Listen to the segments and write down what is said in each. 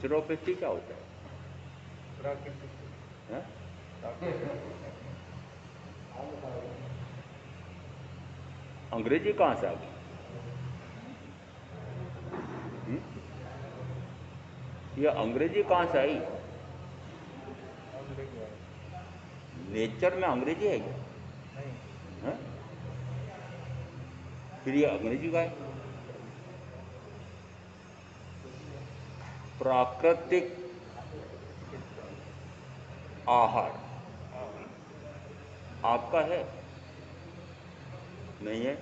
Naturopathy क्या होता है? अंग्रेजी कहां से आ गई? ये अंग्रेजी कहां से आई? नेचर में अंग्रेजी है क्या? है? फिर ये अंग्रेजी का है? प्राकृतिक आहार आपका है? नहीं है?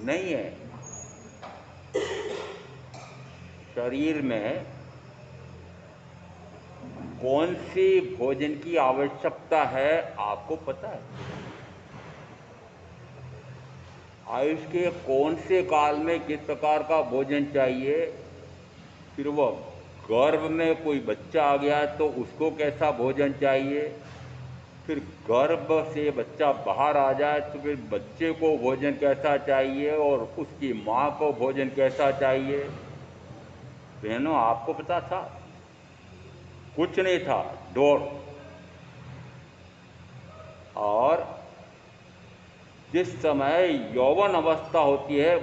नहीं है। शरीर में कौन सी भोजन की आवश्यकता है आपको पता है? आयुष के कौन से काल में किस प्रकार का भोजन चाहिए, फिर वह गर्भ में कोई बच्चा आ गया है तो उसको कैसा भोजन चाहिए, फिर गर्भ से बच्चा बाहर आ जाए तो फिर बच्चे को भोजन कैसा चाहिए और उसकी माँ को भोजन कैसा चाहिए। बहनों, आपको पता था? कुछ नहीं था, डोर। और जिस समय यौवन अवस्था होती है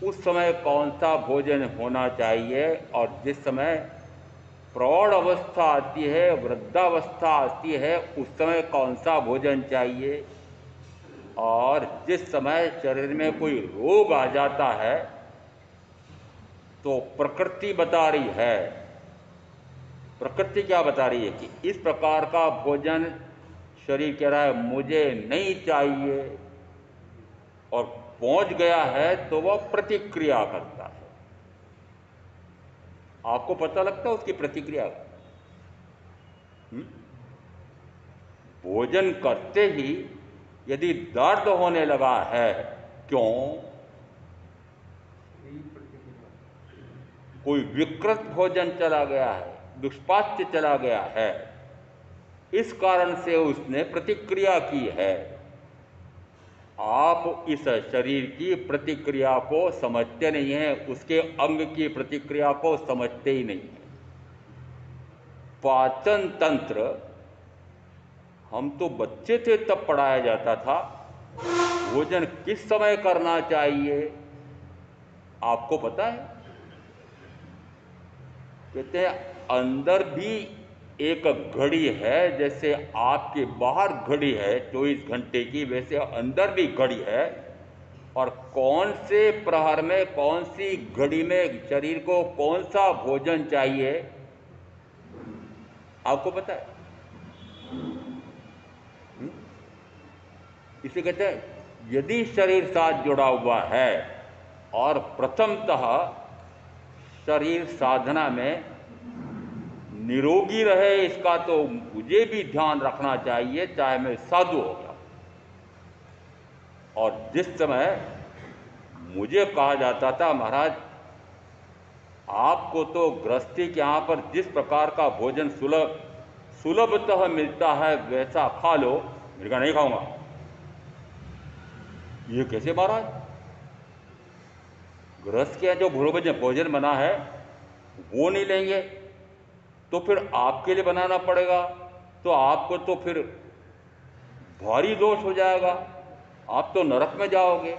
उस समय कौन सा भोजन होना चाहिए, और जिस समय प्रौढ़ अवस्था आती है, वृद्धावस्था आती है, उस समय कौन सा भोजन चाहिए, और जिस समय शरीर में कोई रोग आ जाता है तो प्रकृति बता रही है, प्रकृति क्या बता रही है कि इस प्रकार का भोजन शरीर कह रहा है मुझे नहीं चाहिए, और पहुंच गया है तो वह प्रतिक्रिया करता है। आपको पता लगता है उसकी प्रतिक्रिया का? भोजन करते ही यदि दर्द होने लगा है, क्यों? कोई विकृत भोजन चला गया है, दुष्पाच्य चला गया है, इस कारण से उसने प्रतिक्रिया की है। आप इस शरीर की प्रतिक्रिया को समझते नहीं हैं, उसके अंग की प्रतिक्रिया को समझते ही नहीं हैं। पाचन तंत्र, हम तो बच्चे थे तब पढ़ाया जाता था भोजन किस समय करना चाहिए, आपको पता है? कहते हैं अंदर भी एक घड़ी है, जैसे आपके बाहर घड़ी है 24 घंटे की, वैसे अंदर भी घड़ी है, और कौन से प्रहर में कौन सी घड़ी में शरीर को कौन सा भोजन चाहिए, आपको पता है? इसे कहते हैं यदि शरीर साथ जुड़ा हुआ है, और प्रथमतः शरीर साधना में निरोगी रहे, इसका तो मुझे भी ध्यान रखना चाहिए, चाहे मैं साधु हो गया। और जिस समय मुझे कहा जाता था महाराज आपको तो गृहस्थी के यहाँ पर जिस प्रकार का भोजन सुलभतः मिलता है वैसा खा लो, मैंने कहा नहीं खाऊंगा। ये कैसे महाराज? गृहस्थ के यहाँ जो भोजन बना है वो नहीं लेंगे तो फिर आपके लिए बनाना पड़ेगा, तो आपको तो फिर भारी दोष हो जाएगा, आप तो नरक में जाओगे।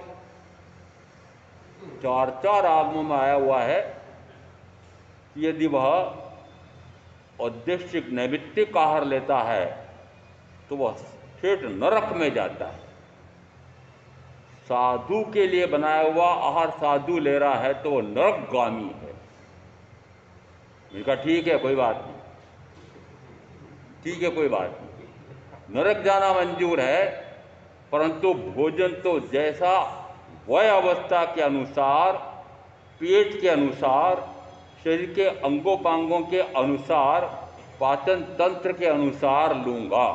चार चार आगमों में आया हुआ है कि यदि वह औद्देशिक नैमित्तिक आहार लेता है तो वह ठेठ नरक में जाता है। साधु के लिए बनाया हुआ आहार साधु ले रहा है तो वह नरकगामी है। मैंने कहा ठीक है कोई बात नहीं, ठीक है कोई बात नहीं, नरक जाना मंजूर है, परंतु भोजन तो जैसा वय अवस्था के अनुसार, पेट के अनुसार, शरीर के अंगोपांगों के अनुसार, पाचन तंत्र के अनुसार लूंगा।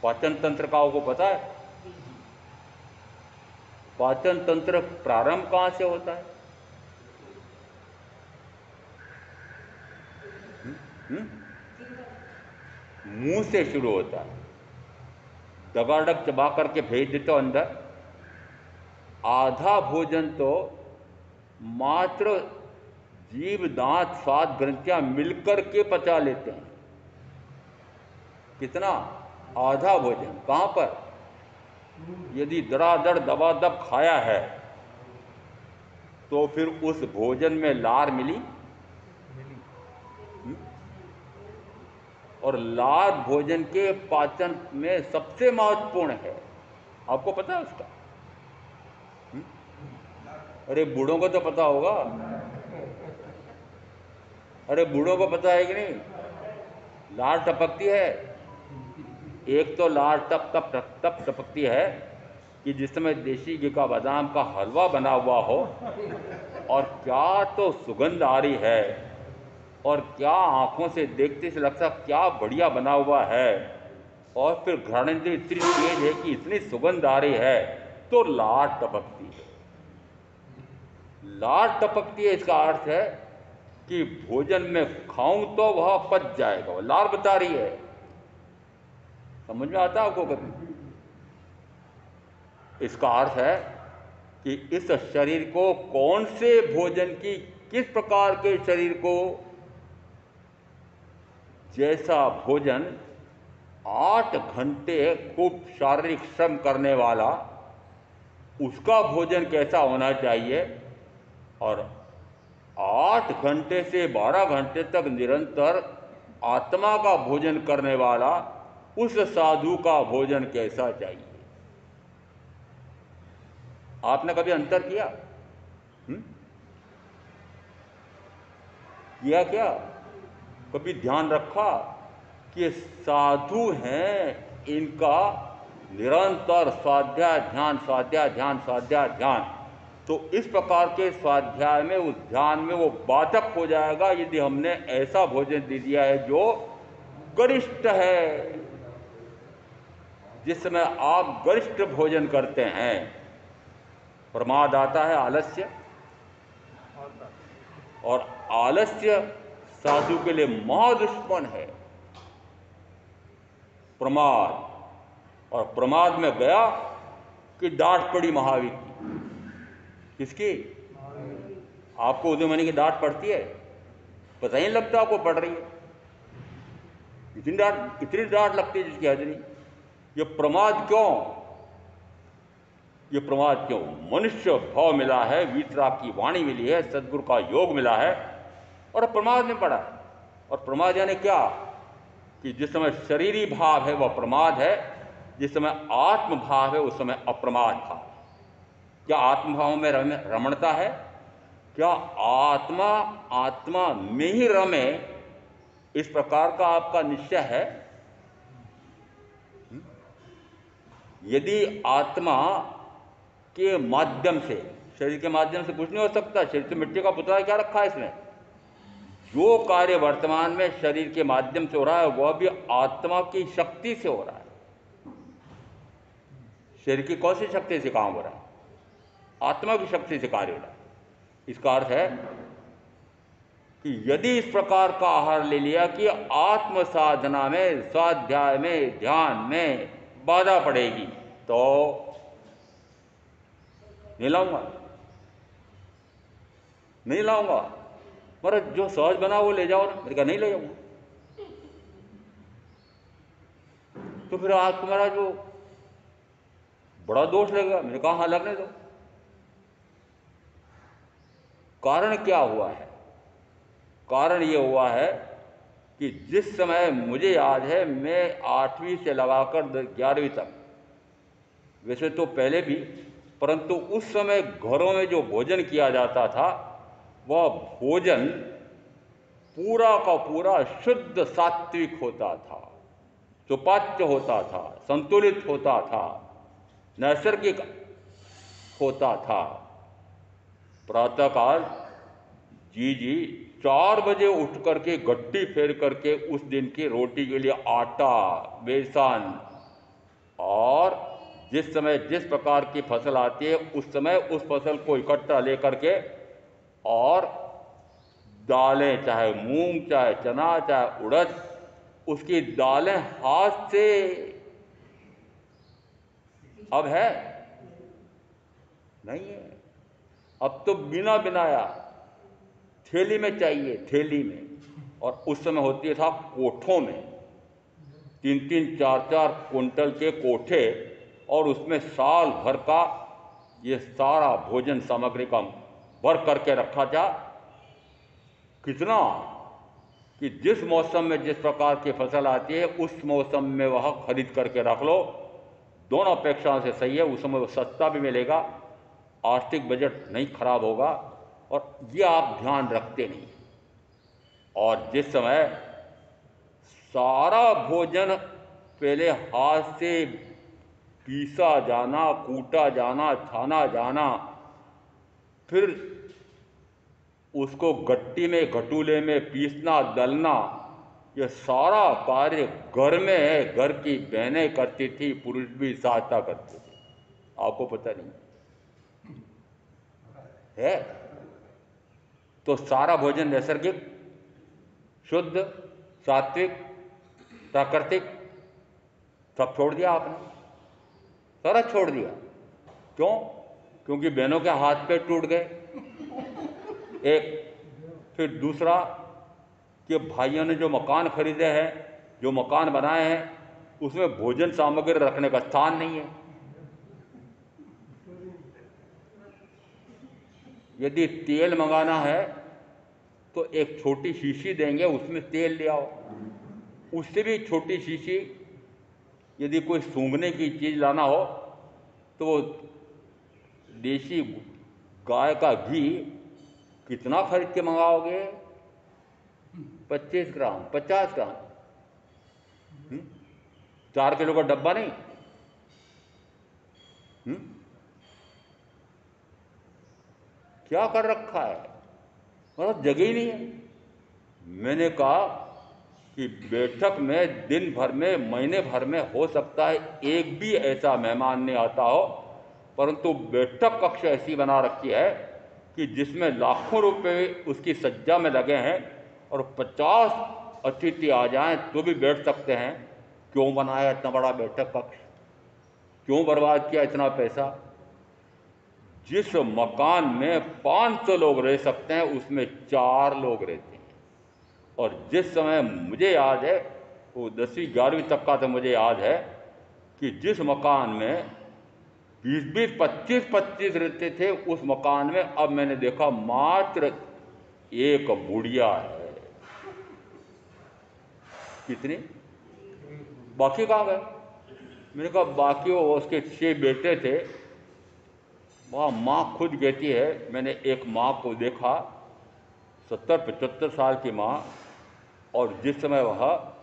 पाचन तंत्र का आपको पता है? पाचन तंत्र प्रारंभ कहां से होता है? मुंह से शुरू होता है, दगाड़क चबा करके भेज देते हो अंदर। आधा भोजन तो मात्र जीव दांत स्वाद ग्रंथियां मिलकर के पचा लेते हैं। कितना? आधा भोजन। कहां पर? यदि दरादर दबादब खाया है तो फिर उस भोजन में लार मिली, और लार भोजन के पाचन में सबसे महत्वपूर्ण है। आपको पता है उसका? अरे बूढ़ों को तो पता होगा, अरे बूढ़ों को पता है कि नहीं? लार टपकती है, एक तो लार तप टपकती है कि जिस समय देसी घी का बादाम का हलवा बना हुआ हो, और क्या तो सुगंध आ रही है, और क्या आंखों से देखते से लगता क्या बढ़िया बना हुआ है, और फिर घ्राणेंद्रिय इतनी तेज है कि इतनी सुगंध आ रही है तो लार टपकती है। लार टपकती है इसका अर्थ है कि भोजन में खाऊं तो वह पच जाएगा, वो लार बता रही है। समझ में आता है आपको कभी? इसका अर्थ है कि इस शरीर को कौन से भोजन की, किस प्रकार के शरीर को जैसा भोजन 8 घंटे खूब शारीरिक श्रम करने वाला, उसका भोजन कैसा होना चाहिए, और 8 घंटे से 12 घंटे तक निरंतर आत्मा का भोजन करने वाला उस साधु का भोजन कैसा चाहिए। आपने कभी अंतर किया? किया क्या? कभी ध्यान रखा कि साधु हैं, इनका निरंतर स्वाध्याय ध्यान, स्वाध्याय ध्यान, स्वाध्याय ध्यान, तो इस प्रकार के स्वाध्याय में, उस ध्यान में वो बाधक हो जाएगा यदि हमने ऐसा भोजन दे दिया है जो गरिष्ठ है। जिस समय आप गरिष्ठ भोजन करते हैं, प्रमाद आता है, आलस्य, और आलस्य साधु के लिए महादुश्मन है। प्रमाद, और प्रमाद में गया कि डांट पड़ी महावीर की। किसकी? आपको उदयमणि की डांट पड़ती है? पता ही नहीं लगता आपको पड़ रही है। इतनी डांट लगती है जिसकी हद नहीं। ये प्रमाद क्यों? ये प्रमाद क्यों? मनुष्य भाव मिला है, वीतराग की वाणी मिली है, सदगुरु का योग मिला है, और प्रमाद में पड़ा है। और प्रमाद यानी क्या? कि जिस समय शरीरी भाव है वह प्रमाद है, जिस समय आत्म भाव है उस समय अप्रमाद भाव। क्या आत्मभाव में रमणता है? क्या आत्मा में ही रमे, इस प्रकार का आपका निश्चय है? यदि आत्मा के माध्यम से, शरीर के माध्यम से कुछ नहीं हो सकता। शरीर से मिट्टी का पुतला क्या रखा है इसमें? जो कार्य वर्तमान में शरीर के माध्यम से हो रहा है वह भी आत्मा की शक्ति से हो रहा है। शरीर की कौन सी शक्ति से काम हो रहा है? आत्मा की शक्ति से कार्य हो रहा है। इसका अर्थ है कि यदि इस प्रकार का आहार ले लिया कि आत्म साधना में, स्वाध्याय में, ध्यान में बाधा पड़ेगी, तो नहीं लाऊंगा, नहीं लाऊंगा। मगर जो सहज बना वो ले जाओ ना। मैंने कहा नहीं ले जाऊंगा। तो फिर आज तुम्हारा जो बड़ा दोष लगेगा। मैंने कहा हाँ लगने दो। कारण क्या हुआ है? कारण ये हुआ है कि जिस समय मुझे याद है, मैं 8वीं से लगाकर 11वीं तक, वैसे तो पहले भी, परंतु उस समय घरों में जो भोजन किया जाता था वह भोजन पूरा का पूरा शुद्ध सात्विक होता था, सुपाच्य होता था, संतुलित होता था, नैसर्गिक होता था। प्रातःकाल जी 4 बजे उठ करके गट्टी फेर करके उस दिन की रोटी के लिए आटा, बेसन, और जिस समय जिस प्रकार की फसल आती है उस समय उस फसल को इकट्ठा लेकर के, और दालें, चाहे मूंग, चाहे चना, चाहे उड़द, उसकी दालें हाथ से। अब है? नहीं है। अब तो बिना बिनाया थैली में चाहिए, थैली में। और उस समय होती था कोठों में, 3-3, 4-4 कुंटल के कोठे, और उसमें साल भर का ये सारा भोजन सामग्री का भर करके रखा था। कितना कि जिस मौसम में जिस प्रकार की फसल आती है उस मौसम में वह खरीद करके रख लो। दोनों अपेक्षाओं से सही है। उस समय सस्ता भी मिलेगा, आर्थिक बजट नहीं खराब होगा, और ये आप ध्यान रखते नहीं। और जिस समय सारा भोजन पहले हाथ से पीसा जाना, कूटा जाना, छाना जाना, फिर उसको गट्टी में, घटूले में पीसना, दलना, ये सारा कार्य घर में है, घर की बहनें करती थी, पुरुष भी सहायता करते थे। आपको पता नहीं है? तो सारा भोजन नैसर्गिक, शुद्ध, सात्विक, प्राकृतिक सब छोड़ दिया आपने, सारा छोड़ दिया। क्यों? क्योंकि बहनों के हाथ पे टूट गए, एक। फिर दूसरा कि भाइयों ने जो मकान खरीदे हैं, जो मकान बनाए हैं, उसमें भोजन सामग्री रखने का स्थान नहीं है। यदि तेल मंगाना है तो एक छोटी शीशी देंगे, उसमें तेल ले आओ। उससे भी छोटी शीशी यदि कोई सूंघने की चीज़ लाना हो तो वो देसी गाय का घी कितना खरीद के मंगाओगे? 25 ग्राम, 50 ग्राम, 4 किलो का डब्बा नहीं। क्या कर रखा है? मतलब जगह ही नहीं है। मैंने कहा कि बैठक में दिन भर में, महीने भर में हो सकता है एक भी ऐसा मेहमान नहीं आता हो, परंतु बैठक कक्ष ऐसी बना रखी है कि जिसमें लाखों रुपए उसकी सज्जा में लगे हैं और 50 अतिथि आ जाएं तो भी बैठ सकते हैं। क्यों बनाया इतना बड़ा बैठक कक्ष? क्यों बर्बाद किया इतना पैसा? जिस मकान में 500 लोग रह सकते हैं उसमें 4 लोग रहते हैं। और जिस समय मुझे याद है, वो 10वीं 11वीं तक का तो मुझे याद है कि जिस मकान में 20-20, 25-25 रहते थे, उस मकान में अब मैंने देखा मात्र एक बुढ़िया है। कितनी? बाकी कहाँ गए? मैंने कहा बाकी वो उसके 6 बेटे थे। वहाँ माँ खुद कहती है, मैंने एक माँ को देखा 70-75 साल की माँ, और जिस समय वह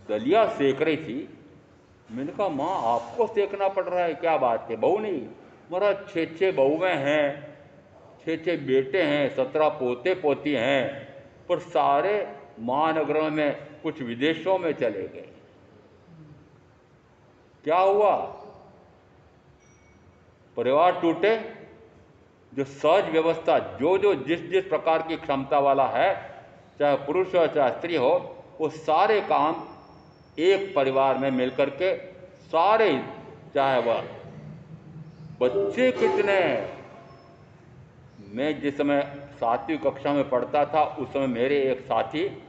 दलिया सेक रही थी, मैंने कहा माँ आपको सेकना पड़ रहा है, क्या बात है? बहू नहीं? मेरा 6 बहुएं हैं, 6 बेटे हैं, 17 पोते पोती हैं, पर सारे महानगरों में, कुछ विदेशों में चले गए। क्या हुआ? परिवार टूटे। जो सहज व्यवस्था, जो जो जिस जिस प्रकार की क्षमता वाला है, चाहे पुरुष हो चाहे स्त्री हो, वो सारे काम एक परिवार में मिलकर के सारे, चाहे वह बच्चे कितने। मैं जिस समय 7वीं कक्षा में पढ़ता था उस समय मेरे एक साथी,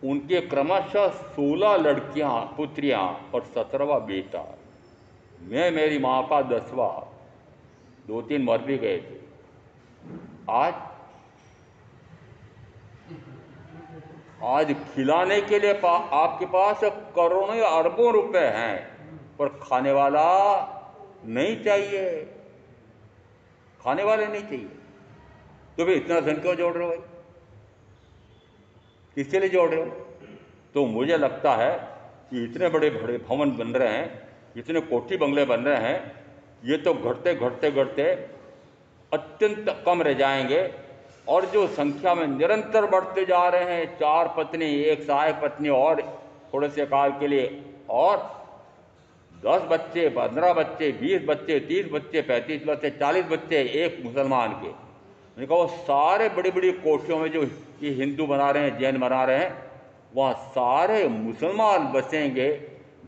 उनके क्रमशः 16 लड़कियां, पुत्रियां और 17वां बेटा। मैं मेरी माँ का 10वां, 2-3 मर भी गए थे। आज खिलाने के लिए आपके पास करोड़ों या अरबों रुपए हैं, पर खाने वाला नहीं चाहिए, खाने वाले नहीं चाहिए। तो भाई इतना धन क्यों जोड़ रहे हो भाई? किसके लिए जोड़ रहे हो? तो मुझे लगता है कि इतने बड़े बड़े भवन बन रहे हैं, इतने कोठी बंगले बन रहे हैं, ये तो घटते घटते घटते अत्यंत कम रह जाएंगे। और जो संख्या में निरंतर बढ़ते जा रहे हैं, 4 पत्नी, एक सहायक पत्नी और थोड़े से काल के लिए, और 10 बच्चे, 15 बच्चे, 20 बच्चे, 30 बच्चे, 35 बच्चे, 40 बच्चे एक मुसलमान के। मैंने कहा वो सारे बड़ी बड़ी कोठियों में जो ये हिंदू बना रहे हैं, जैन बना रहे हैं, वहाँ सारे मुसलमान बसेंगे।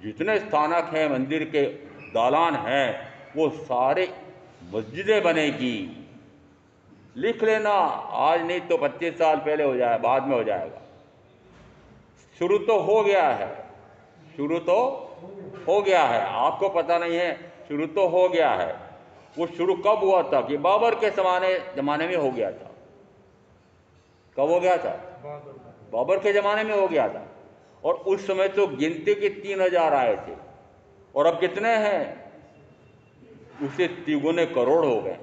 जितने स्थानक हैं, मंदिर के दालान हैं, वो सारे मस्जिदें बनेगी। लिख लेना, आज नहीं तो 25 साल पहले हो जाए, बाद में हो जाएगा। शुरू तो हो गया है, शुरू तो हो गया है, आपको पता नहीं है, शुरू तो हो गया है। वो शुरू कब हुआ था? कि बाबर के जमाने में हो गया था। कब हो गया था? बाबर के जमाने में हो गया था। और उस समय तो गिनती के 3000 आए थे, और अब कितने हैं? उससे तिगुने करोड़ हो गए।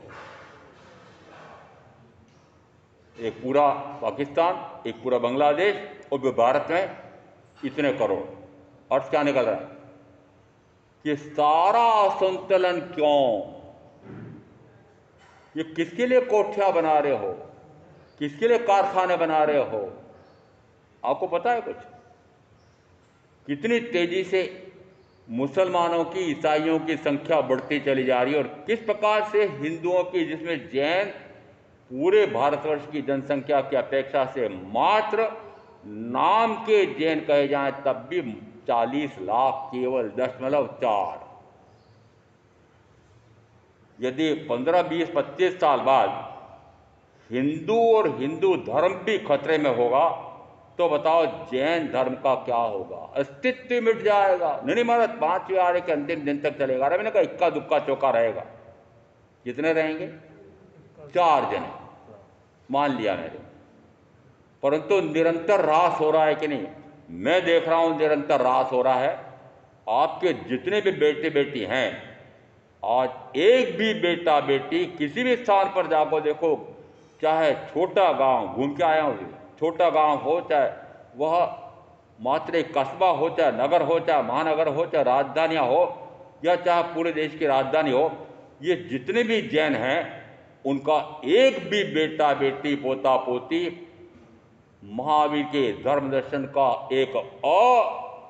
एक पूरा पाकिस्तान, एक पूरा बांग्लादेश, और भारत में इतने करोड़। अर्थ क्या निकल रहा है? कि सारा असंतुलन क्यों? ये किसके लिए कोठियां बना रहे हो? किसके लिए कारखाने बना रहे हो? आपको पता है कुछ? कितनी तेजी से मुसलमानों की, ईसाइयों की संख्या बढ़ती चली जा रही है, और किस प्रकार से हिंदुओं की, जिसमें जैन पूरे भारतवर्ष की जनसंख्या की अपेक्षा से मात्र नाम के जैन कहे जाएं तब भी 40 लाख केवल 0.4। यदि 15, 20, 25 साल बाद हिंदू और हिंदू धर्म भी खतरे में होगा तो बताओ जैन धर्म का क्या होगा? अस्तित्व मिट जाएगा। नहीं महाराज, 5वीं आर्य के अंतिम दिन तक चलेगा। अरे मैंने कहा इक्का दुक्का चौका रहेगा। कितने रहेंगे? 4 जने मान लिया मैंने, परंतु निरंतर ह्रास हो रहा है कि नहीं? मैं देख रहा हूं निरंतर ह्रास हो रहा है। आपके जितने भी बेटे बेटी हैं, आज एक भी बेटा बेटी किसी भी स्थान पर जाकर देखो, चाहे छोटा गांव, घूम के आया हूं, छोटा गांव हो, चाहे वह मात्र एक कस्बा हो, चाहे नगर हो, चाहे महानगर हो, चाहे राजधानियां हो, या चाहे पूरे देश की राजधानी हो, ये जितने भी जैन हैं उनका एक भी बेटा बेटी पोता पोती महावीर के धर्म दर्शन का, एक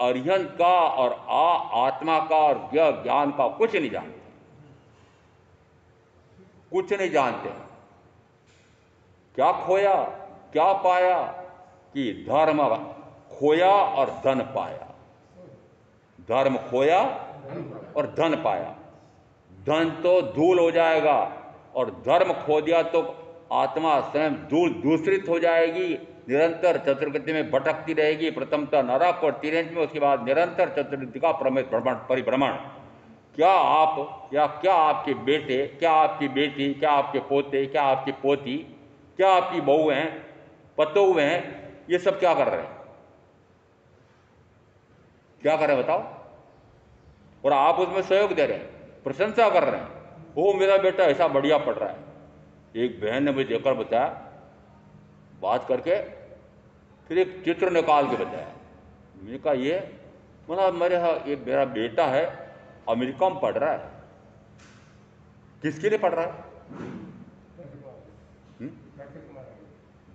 अरिहंत का और आत्मा का और ज्ञान का कुछ नहीं जानते, कुछ नहीं जानते। क्या खोया, क्या पाया? कि धर्म खोया और धन पाया। धर्म खोया और धन पाया। धन तो धूल हो जाएगा, और धर्म खो दिया तो आत्मा स्वयं धूल दूषित हो जाएगी, निरंतर चतुर्गति में भटकती रहेगी। प्रथमतः नरक और तिरंज में, उसके बाद निरंतर चतुर्गति का परिभ्रमण। क्या आप, या क्या आपके बेटे, क्या आपकी बेटी, क्या आपके पोते, क्या आपकी पोती, क्या आपकी बहू हैं, पतोह हैं, ये सब क्या कर रहे हैं? क्या कर रहे हैं बताओ? और आप उसमें सहयोग दे रहे हैं, प्रशंसा कर रहे हैं, ओ मेरा बेटा ऐसा बढ़िया पढ़ रहा है। एक बहन ने मुझे देखकर बताया, बात करके फिर एक चित्र निकाल के बताया। मैंने कहा ये मेरा बेटा है, अमेरिका में पढ़ रहा है। किसके लिए पढ़ रहा है?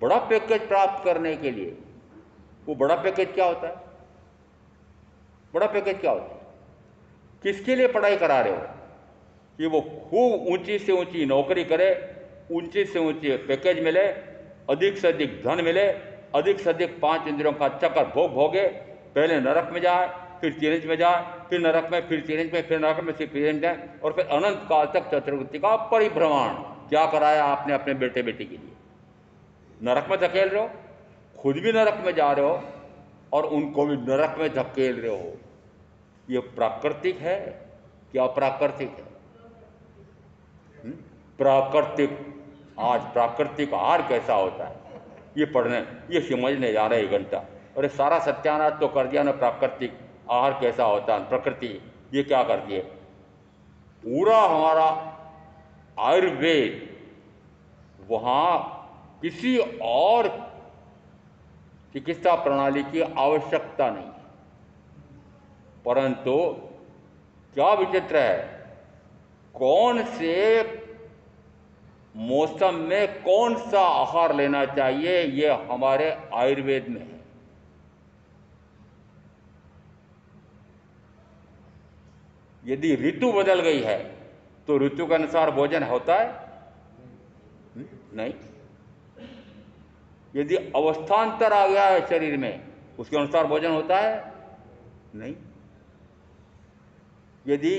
बड़ा पैकेज प्राप्त करने के लिए। वो बड़ा पैकेज क्या होता है? बड़ा पैकेज क्या होता है? किसके लिए पढ़ाई करा रहे हो? कि वो खूब ऊंची से ऊंची नौकरी करे, ऊंची से ऊंची पैकेज मिले, अधिक से अधिक धन मिले, अधिक से अधिक 5 इंद्रियों का चक्कर भोगे, पहले नरक में जाए, फिर तिरंज में जाए, फिर नरक में, फिर तिरंज में, फिर नरक में, फिर तिरंज में, और फिर अनंत काल तक चतुर्गति का परिभ्रमण। क्या कराया आपने अपने बेटे बेटी के लिए? नरक में धकेल रहे हो, खुद भी नरक में जा रहे हो और उनको भी नरक में धकेल रहे हो। ये प्राकृतिक है कि अप्राकृतिक है? प्राकृतिक। आज प्राकृतिक आहार कैसा होता है ये पढ़ने, ये समझने जा रहे 1 घंटा, और सारा सत्यानाश तो कर दिया ना। प्राकृतिक आहार कैसा होता है, प्रकृति ये क्या करती है? पूरा हमारा आयुर्वेद, वहाँ किसी और चिकित्सा प्रणाली की आवश्यकता नहीं है। परंतु क्या विचित्र है, कौन से मौसम में कौन सा आहार लेना चाहिए ये हमारे आयुर्वेद में है। यदि ऋतु बदल गई है तो ऋतु के अनुसार भोजन होता है? नहीं। यदि अवस्थांतर आ गया है शरीर में, उसके अनुसार भोजन होता है? नहीं। यदि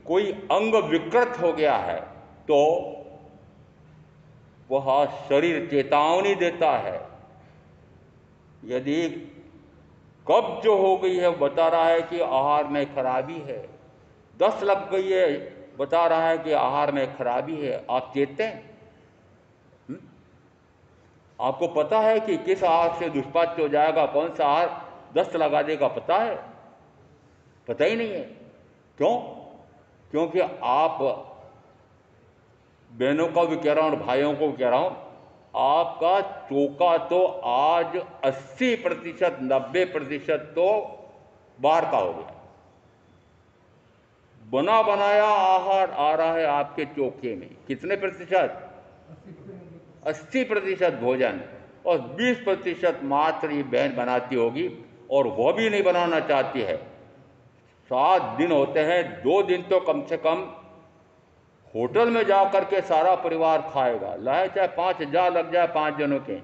कोई अंग विकृत हो गया है तो वह शरीर चेतावनी देता है। यदि कब्ज जो हो गई है, बता रहा है कि आहार में खराबी है। दस्त लग गई है, बता रहा है कि आहार में खराबी है। आप चेतते हैं? आपको पता है कि किस आहार से दुष्पाच्य हो जाएगा, कौन सा आहार दस्त लगा देगा? पता है? पता ही नहीं है। क्यों? क्योंकि आप, बहनों को भी कह रहा हूं और भाइयों को भी कह रहा हूं, आपका चोका तो आज 80%, 90% तो बाहर का हो गया। बना बनाया आहार आ रहा है आपके चोखे में। कितने प्रतिशत? 80% भोजन, और 20% मात्र ये बहन बनाती होगी, और वह भी नहीं बनाना चाहती है। 7 दिन होते हैं, 2 दिन तो कम से कम होटल में जा कर के सारा परिवार खाएगा, लाए चाहे 5,000 लग जाए 5 जनों के,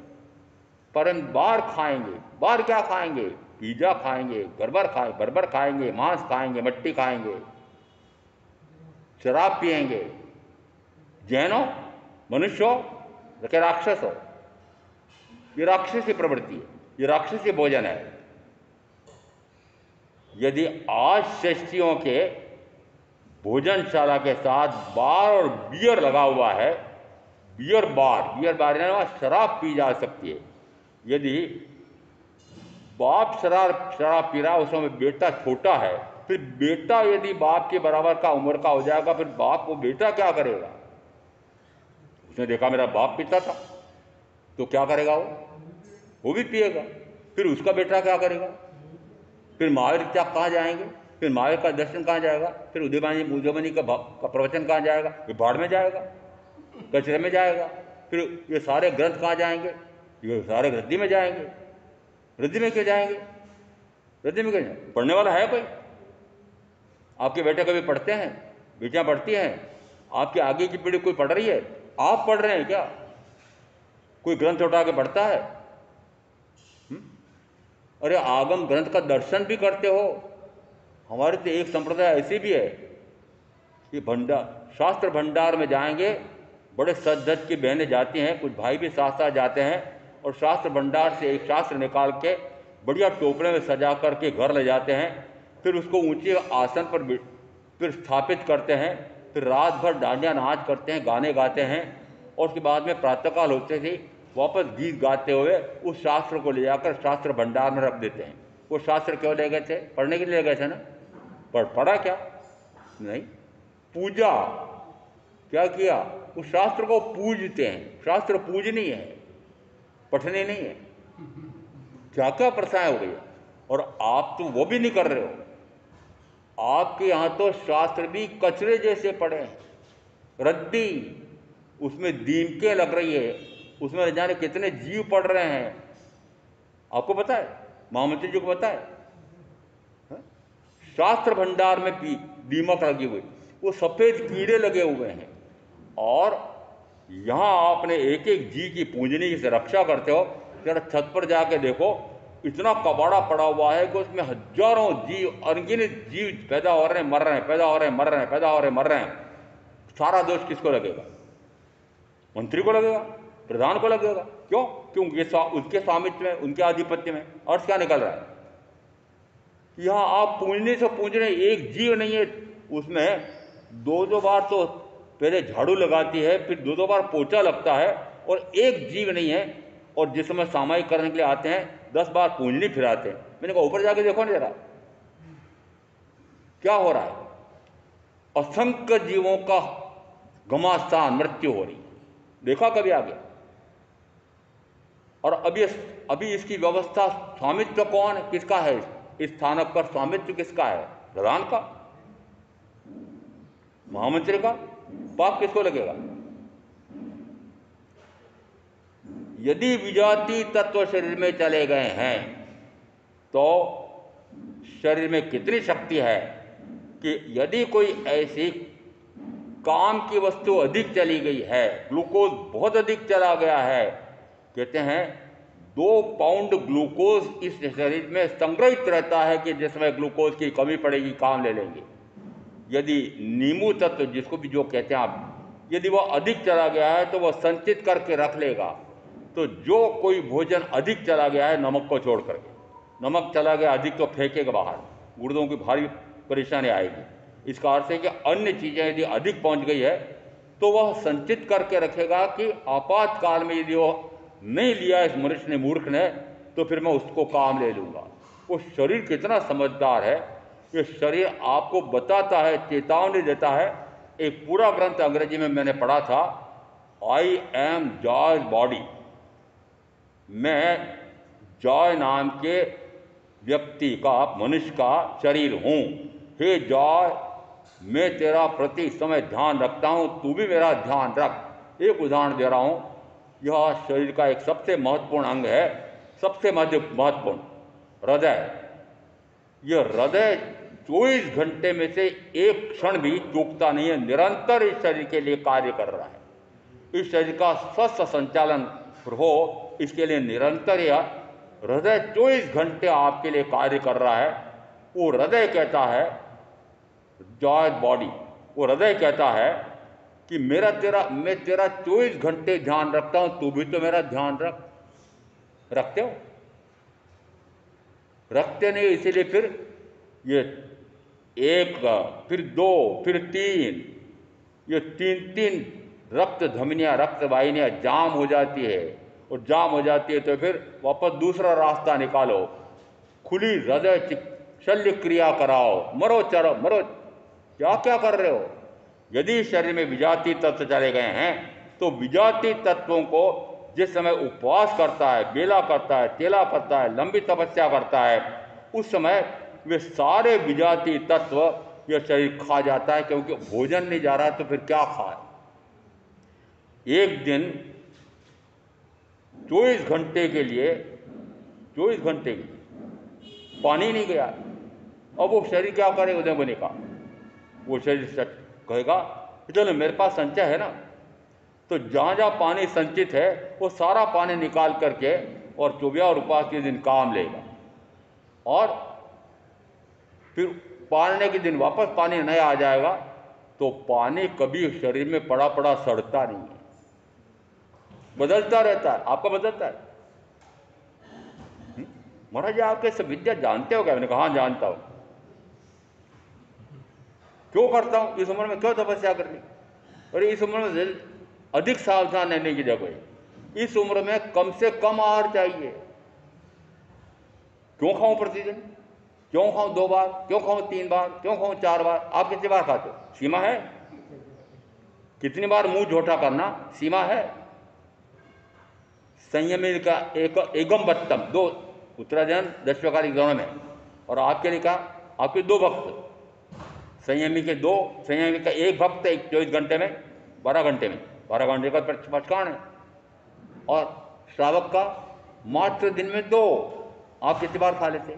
पर हम बाहर खाएंगे। बाहर क्या खाएंगे? पिज्जा खाएंगे, बर्गर खाएंगे, मांस खाएंगे, मट्टी खाएंगे, शराब पिएंगे। जैन हो, मनुष्य हो कि राक्षस हो, ये राक्षसी प्रवृत्ति है, ये राक्षसी भोजन है। यदि आज षष्ठियों के भोजनशाला के साथ बार और बियर लगा हुआ है, बियर बार शराब पी जा सकती है। यदि बाप शराब पी रहा है, उस समय बेटा छोटा है, फिर बेटा यदि बाप के बराबर का उम्र का हो जाएगा, फिर बाप को बेटा क्या करेगा? उसने देखा मेरा बाप पीता था, तो क्या करेगा? वो भी पिएगा। फिर उसका बेटा क्या करेगा? फिर महावीर क्या कहाँ जाएंगे? फिर महावीर का दर्शन कहाँ जाएगा? फिर उदयमणि का प्रवचन कहाँ जाएगा? ये बाढ़ में जाएगा, कचरे में जाएगा। फिर ये सारे ग्रंथ कहाँ जाएंगे? ये सारे रद्दी में जाएंगे। रद्दी में क्यों जाएंगे? रद्दी में क्यों जाएंगे? पढ़ने वाला है कोई? आपके बेटे कभी पढ़ते हैं? बेटियां पढ़ती हैं? आपकी आगे की पीढ़ी कोई पढ़ रही है? आप पढ़ रहे हैं क्या? कोई ग्रंथ उठा के पढ़ता है? अरे आगम ग्रंथ का दर्शन भी करते हो। हमारे तो एक संप्रदाय ऐसी भी है कि शास्त्र भंडार में जाएंगे, बड़े सज धज की बहनें जाती हैं, कुछ भाई भी साथ साथ जाते हैं, और शास्त्र भंडार से एक शास्त्र निकाल के बढ़िया टोकरे में सजा करके घर ले जाते हैं। फिर उसको ऊंचे आसन पर फिर स्थापित करते हैं। फिर रात भर डांडिया नाच करते हैं, गाने गाते हैं, और उसके बाद में प्रातःकाल होते ही वापस गीत गाते हुए उस शास्त्र को ले जाकर शास्त्र भंडार में रख देते हैं। वो शास्त्र क्यों ले गए थे? पढ़ने के लिए ले गए थे ना। पढ़ा क्या? नहीं। पूजा क्या किया? उस शास्त्र को पूजते हैं। शास्त्र पूजनीय है, पठनीय नहीं है। क्या क्या प्रथाएं हो गई, और आप तो वो भी नहीं कर रहे हो। आपके यहाँ तो शास्त्र भी कचरे जैसे पड़े हैं, रद्दी, उसमें दीमकें लग रही है, उसमें न जाने कितने जीव पढ़ रहे हैं। आपको पता है? महामंत्री जी को पता है? शास्त्र भंडार में दीमक लगी हुई, वो सफेद कीड़े लगे हुए हैं, और यहाँ आपने एक एक जीव की पूजनी से रक्षा करते हो। जरा छत पर जाके देखो, इतना कबाड़ा पड़ा हुआ है कि उसमें हजारों जीव, अनगिनत जीव पैदा हो रहे हैं, मर रहे हैं, पैदा हो रहे हैं, मर रहे हैं, पैदा हो रहे हैं, मर रहे हैं। सारा दोष किसको लगेगा? मंत्री को लगेगा, प्रधान को लगेगा। क्यों? क्योंकि उसके स्वामित्व में, उनके आधिपत्य में। अर्थ क्या निकल रहा है? यहाँ आप पूजने से पूजने, एक जीव नहीं है उसमें। 2-2 बार तो पहले झाड़ू लगाती है, फिर 2-2 बार पोछा लगता है, और एक जीव नहीं है। और जिस समय सामायिक करने के लिए आते हैं 10 बार पूजनी फिराते हैं। मैंने कहा ऊपर जाके देखो ना जरा क्या हो रहा है। असंख्य जीवों का घमासान, मृत्यु हो रही है। देखा कभी आगे? और अभी इसकी व्यवस्था, स्वामित्व कौन है, किसका है? इस स्थानक पर स्वामित्व किसका है? प्रधान का, महामंत्री का। पाप किसको लगेगा? यदि विजातीय तत्व शरीर में चले गए हैं तो शरीर में कितनी शक्ति है कि यदि कोई ऐसी काम की वस्तु अधिक चली गई है, ग्लूकोज बहुत अधिक चला गया है, कहते हैं 2 पाउंड ग्लूकोज इस शरीर में संग्रहित रहता है कि जिसमें ग्लूकोज की कमी पड़ेगी काम ले लेंगे। यदि नींबू तत्व, जिसको भी जो कहते हैं आप, यदि वह अधिक चला गया है तो वह संचित करके रख लेगा। तो जो कोई भोजन अधिक चला गया है, नमक को छोड़ करके, नमक चला गया अधिक तो फेंकेगा बाहर, गुर्दों की भारी परेशानी आएगी। इसका अर्थ है कि अन्य चीज़ें यदि अधिक पहुंच गई है तो वह संचित करके रखेगा कि आपातकाल में यदि वह नहीं लिया इस मनुष्य ने, मूर्ख ने, तो फिर मैं उसको काम ले लूँगा। वो शरीर कितना समझदार है। ये शरीर आपको बताता है, चेतावनी देता है। एक पूरा ग्रंथ अंग्रेजी में मैंने पढ़ा था, आई एम जॉय बॉडी। मैं जॉय नाम के व्यक्ति का, मनुष्य का शरीर हूँ। हे जॉय, मैं तेरा प्रति समय ध्यान रखता हूँ, तू भी मेरा ध्यान रख। एक उदाहरण दे रहा हूँ, यह शरीर का एक सबसे महत्वपूर्ण अंग है, सबसे महत्वपूर्ण। हृदय, ये हृदय 24 घंटे में से एक क्षण भी चूकता नहीं है, निरंतर इस शरीर के लिए कार्य कर रहा है। इस शरीर का स्वस्थ संचालन हो, इसके लिए निरंतर यह हृदय 24 घंटे आपके लिए कार्य कर रहा है। वो हृदय कहता है, जॉय बॉडी, वो हृदय कहता है कि मैं तेरा 24 घंटे ध्यान रखता हूं, तू भी तो मेरा ध्यान रखते हो? रखते नहीं, इसीलिए फिर ये 1, फिर 2, फिर 3, ये 3 रक्त धमनियां, रक्त वाहिनियां जाम हो जाती है, और जाम हो जाती है तो फिर वापस दूसरा रास्ता निकालो, खुली हृदय शल्य क्रिया कराओ, मरो चरो मरो, क्या क्या कर रहे हो? यदि शरीर में विजातीय तत्व चले गए हैं तो विजातीय तत्वों को जिस समय उपवास करता है, बेला करता है, चेला करता है, लंबी तपस्या करता है, उस समय वे सारे विजातीय तत्व यह शरीर खा जाता है, क्योंकि भोजन नहीं जा रहा है तो फिर क्या खाए? एक दिन 24 घंटे के लिए, 24 घंटे के लिए पानी नहीं गया, अब वो शरीर क्या करे? उदय बने का वो शरीर कहेगा चलो मेरे पास संचय है ना, तो जहाँ जहाँ पानी संचित है वो सारा पानी निकाल करके और 24 और उपवास के दिन काम लेगा, और फिर पालने के दिन वापस पानी नया आ जाएगा। तो पानी कभी शरीर में पड़ा पड़ा सड़ता नहीं है, बदलता रहता है, आपका बदलता है। महाराज आपके सब विद्या जानते हो क्या? मैंने कहा हाँ जानता हूँ। क्यों करता हूँ? इस उम्र में क्यों तपस्या करनी? और इस उम्र में अधिक सावधान रहने की जगह है। इस उम्र में कम से कम आहार चाहिए। क्यों खाऊं प्रतिदिन? क्यों खाऊं 2 बार? क्यों खाऊं 3 बार? क्यों खाऊं 4 बार? आप कितनी बार खाते हो? सीमा है? कितनी बार मुंह झूठा करना सीमा है? संयमी का एगम बत्तम 2 उत्तरायण 10 प्रकार के गणों में, और आपके लिए कहा आपके 2 भक्त, संयमी के 2, संयमी का 1 भक्त 24 घंटे में, 12 घंटे में, 12 घंटे का पचकान है, और श्रावक का मात्र दिन में 2। आप कितनी बार खा लेते?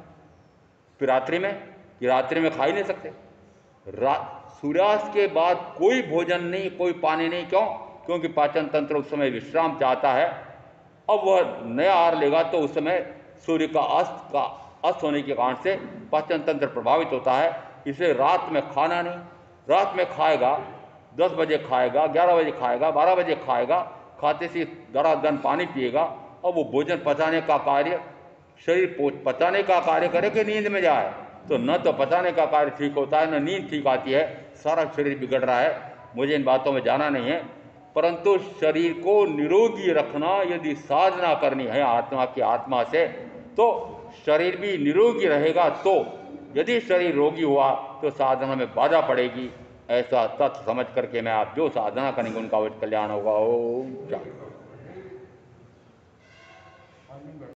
फिर रात्रि में, कि रात्रि में खा ही नहीं सकते। सूर्यास्त के बाद कोई भोजन नहीं, कोई पानी नहीं। क्यों? क्योंकि पाचन तंत्र उस समय विश्राम चाहता है। अब वह नया आहार लेगा तो उस समय सूर्य का अस्त होने के कारण से पाचन तंत्र प्रभावित होता है, इसलिए रात में खाना नहीं। रात में खाएगा, 10 बजे खाएगा, 11 बजे खाएगा, 12 बजे खाएगा, खाते से दरादन पानी पिएगा, और वो भोजन पचाने का कार्य, शरीर पचाने का कार्य करे कि नींद में जाए, तो न तो पचाने का कार्य ठीक होता है, न नींद ठीक आती है, सारा शरीर बिगड़ रहा है। मुझे इन बातों में जाना नहीं है, परंतु शरीर को निरोगी रखना यदि साधना करनी है आत्मा की आत्मा से, तो शरीर भी निरोगी रहेगा। तो यदि शरीर रोगी हुआ तो साधना में बाधा पड़ेगी। ऐसा तथ्य समझ करके मैं आप जो साधना करेंगे उनका कल्याण होगा। ओम शांति।